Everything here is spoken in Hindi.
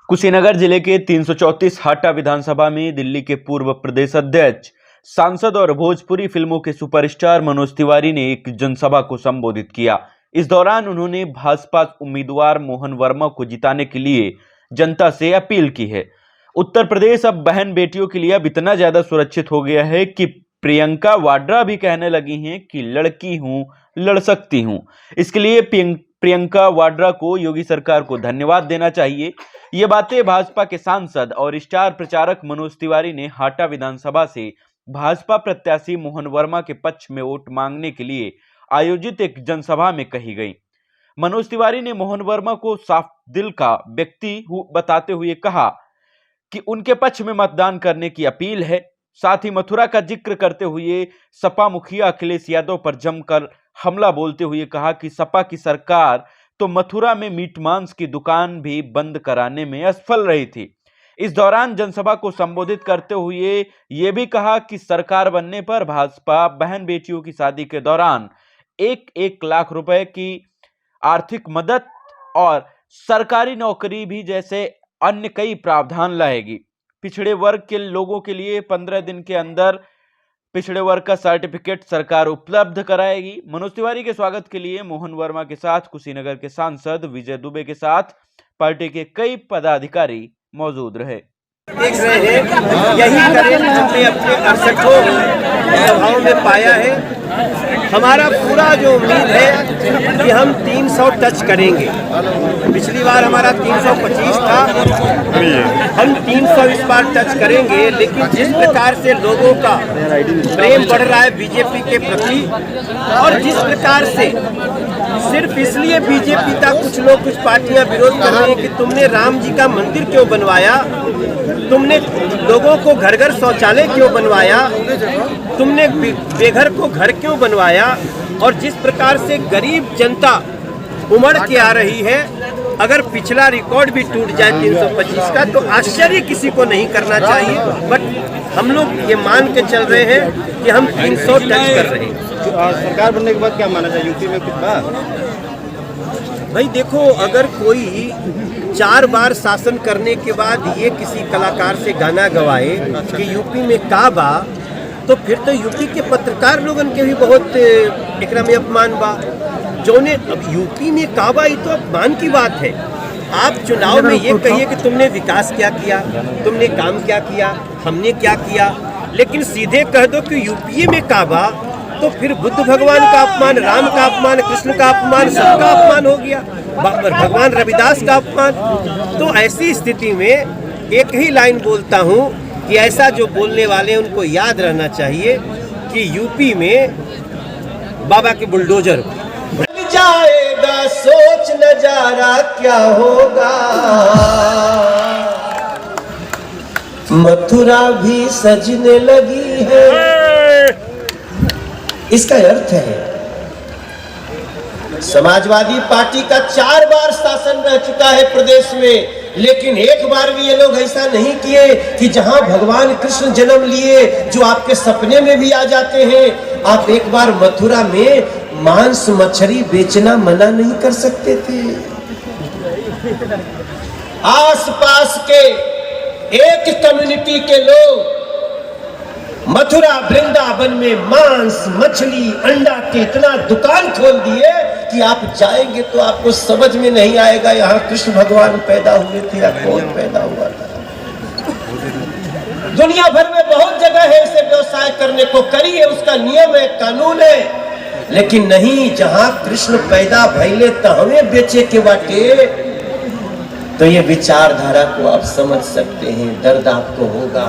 कुशीनगर जिले के 334 हाटा विधानसभा में दिल्ली के पूर्व प्रदेश अध्यक्ष, सांसद और भोजपुरी फिल्मों के सुपरस्टार मनोज तिवारी ने एक जनसभा को संबोधित किया। इस दौरान उन्होंने भाजपा उम्मीदवार मोहन वर्मा को जिताने के लिए जनता से अपील की है। उत्तर प्रदेश अब बहन बेटियों के लिए अब इतना ज्यादा सुरक्षित हो गया है कि प्रियंका वाड्रा भी कहने लगी हैं कि लड़की हूं, लड़ सकती हूं। इसके लिए प्रियंका वाड्रा को योगी सरकार को धन्यवाद देना चाहिए। ये बातें भाजपा के सांसद और स्टार प्रचारक मनोज तिवारी ने हाटा विधानसभा से भाजपा प्रत्याशी मोहन वर्मा के पक्ष में वोट मांगने के लिए आयोजित एक जनसभा में कही गई। मनोज तिवारी ने मोहन वर्मा को साफ दिल का व्यक्ति बताते हुए कहा कि उनके पक्ष में मतदान करने की अपील है। साथ ही मथुरा का जिक्र करते हुए सपा मुखिया अखिलेश यादव पर जमकर हमला बोलते हुए कहा कि सपा की सरकार तो मथुरा में मीट मांस की दुकान भी बंद कराने में असफल रही थी। इस दौरान जनसभा को संबोधित करते हुए ये भी कहा कि सरकार बनने पर भाजपा बहन बेटियों की शादी के दौरान 1-1 लाख रुपए की आर्थिक मदद और सरकारी नौकरी भी जैसे अन्य कई प्रावधान लाएगी। पिछड़े वर्ग के लोगों के लिए 15 दिन के अंदर पिछड़े वर्ग का सर्टिफिकेट सरकार उपलब्ध कराएगी। मनोज तिवारी के स्वागत के लिए मोहन वर्मा के साथ कुशीनगर के सांसद विजय दुबे के साथ पार्टी के कई पदाधिकारी मौजूद रहे। देख रहे हैं, यही करें हमने अपने 68 सभाओं में पाया है। हमारा पूरा जो उम्मीद है कि हम 300 टच करेंगे। पिछली बार हमारा 325 था, हम 300 इस बार टच करेंगे। लेकिन जिस प्रकार से लोगों का प्रेम बढ़ रहा है बीजेपी के प्रति और जिस प्रकार से सिर्फ इसलिए बीजेपी का कुछ लोग कुछ पार्टियां विरोध कर रही हैं कि तुमने राम जी का मंदिर क्यों बनवाया, तुमने लोगों को घर घर शौचालय क्यों बनवाया, तुमने बेघर को घर क्यों बनवाया, और जिस प्रकार से गरीब जनता उमड़ के आ रही है, अगर पिछला रिकॉर्ड भी टूट जाए 325 का तो आश्चर्य किसी को नहीं करना चाहिए। बट हम लोग ये मान के चल रहे हैं कि हम 300 टच कर रहे हैं। सरकार बनने के बाद क्या माना जाए यूपी में कुछ बात? भाई देखो, अगर कोई 4 बार शासन करने के बाद ये किसी कलाकार से गाना गवाए कि यूपी में का बा, तो फिर तो यूपी के पत्रकार लोगन के भी बहुत एकरा में अपमान बा। जो ने अब यूपी में का बा, ये तो अपमान की बात है। आप चुनाव में ये कहिए कि तुमने विकास क्या किया, तुमने काम क्या किया, हमने क्या किया, लेकिन सीधे कह दो कि यूपी में का बा, तो फिर बुद्ध भगवान का अपमान, राम का अपमान, कृष्ण का अपमान, सबका अपमान हो गया, भगवान रविदास का अपमान। तो ऐसी स्थिति में एक ही लाइन बोलता हूँ कि ऐसा जो बोलने वाले उनको याद रहना चाहिए कि यूपी में बाबा के बुलडोजर जाएगा, सोच नजारा क्या होगा, मथुरा भी सजने लगी है। इसका अर्थ है समाजवादी पार्टी का 4 बार शासन रह चुका है प्रदेश में, लेकिन एक बार भी ये लोग ऐसा नहीं किए कि जहां भगवान कृष्ण जन्म लिए, जो आपके सपने में भी आ जाते हैं, आप एक बार मथुरा में मांस मछली बेचना मना नहीं कर सकते थे। आसपास के एक कम्युनिटी के लोग मथुरा वृंदावन में मांस मछली अंडा के इतना दुकान खोल दिए कि आप जाएंगे तो आपको समझ में नहीं आएगा यहाँ कृष्ण भगवान पैदा हुए थे या कौन पैदा हुआ था। दुनिया भर में बहुत जगह है इसे व्यवसाय करने को, करिए, उसका नियम है, कानून है, लेकिन नहीं जहां कृष्ण पैदा भइले तहवे बेचे के बाटे। तो ये विचारधारा को आप समझ सकते हैं, दर्द आपको होगा।